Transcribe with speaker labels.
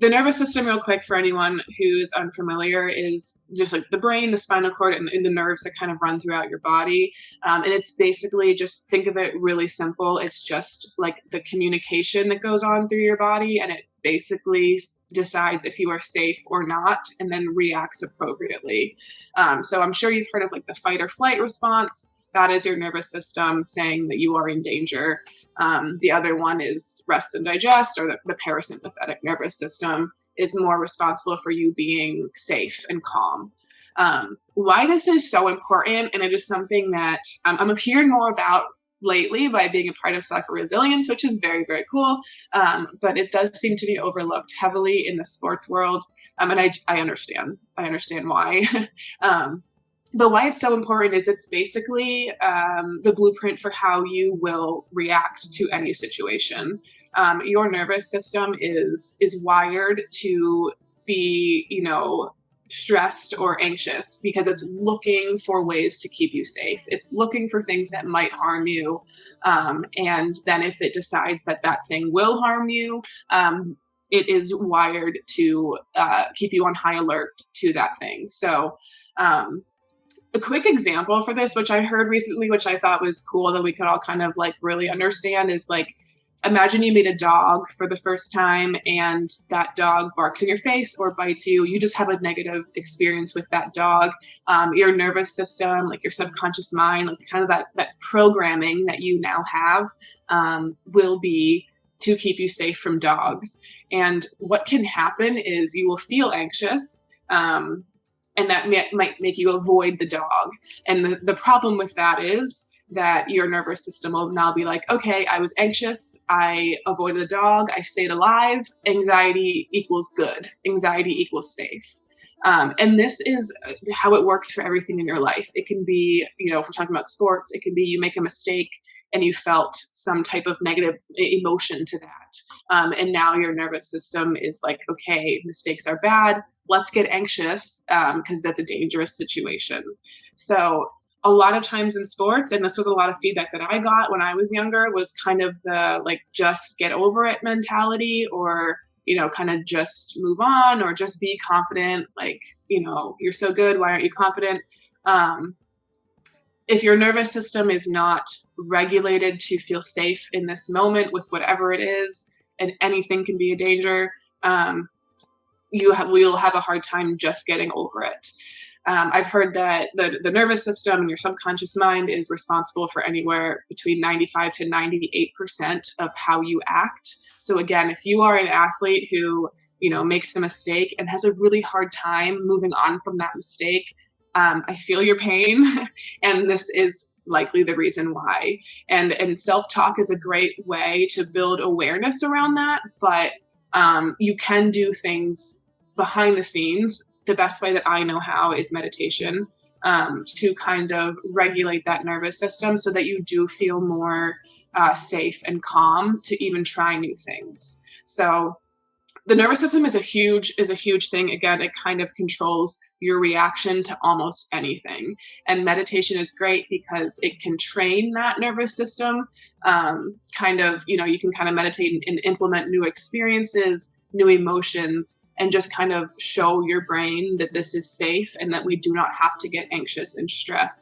Speaker 1: The nervous system, real quick, for anyone who's unfamiliar, is just like the brain, the spinal cord, and the nerves that kind of run throughout your body. And it's basically, just think of it really simple. It's just like the communication that goes on through your body, and it basically decides if you are safe or not, and then reacts appropriately. So I'm sure you've heard of like the fight or flight response. That is your nervous system saying that you are in danger. The other one is rest and digest, or the parasympathetic nervous system is more responsible for you being safe and calm. Why this is so important, and it is something that I'm hearing more about lately by being a part of Soccer Resilience, which is very, very cool. But it does seem to be overlooked heavily in the sports world. And I understand. I understand why. But why it's so important is it's basically the blueprint for how you will react to any situation. Your nervous system is wired to be, stressed or anxious because it's looking for ways to keep you safe. It's looking for things that might harm you. And then if it decides that that thing will harm you, it is wired to keep you on high alert to that thing. So, a quick example for this, which I heard recently, which I thought was cool that we could all kind of like really understand, is like, imagine you meet a dog for the first time and that dog barks in your face or bites you. You just have a negative experience with that dog. Your nervous system, like your subconscious mind, like kind of that programming that you now have, will be to keep you safe from dogs. And what can happen is you will feel anxious. And that might make you avoid the dog. And the problem with that is that your nervous system will now be like, okay, I was anxious, I avoided the dog, I stayed alive, anxiety equals good, anxiety equals safe. And this is how it works for everything in your life. It can be, if we're talking about sports, it can be you make a mistake and you felt some type of negative emotion to that. And now your nervous system is like, okay, mistakes are bad. Let's get anxious because that's a dangerous situation. So a lot of times in sports, and this was a lot of feedback that I got when I was younger, was kind of the like, just get over it mentality, or, kind of just move on, or just be confident. Like, you're so good, why aren't you confident? If your nervous system is not regulated to feel safe in this moment with whatever it is, and anything can be a danger, we'll have a hard time just getting over it. I've heard that the nervous system and your subconscious mind is responsible for anywhere between 95 to 98% of how you act. So again, if you are an athlete who, makes a mistake and has a really hard time moving on from that mistake, I feel your pain, and this is likely the reason why. And self-talk is a great way to build awareness around that, but you can do things behind the scenes. The best way that I know how is meditation, to kind of regulate that nervous system so that you do feel more safe and calm to even try new things. So the nervous system is a huge thing. Again, it kind of controls your reaction to almost anything. And meditation is great because it can train that nervous system. You can kind of meditate and implement new experiences, new emotions, and just kind of show your brain that this is safe and that we do not have to get anxious and stressed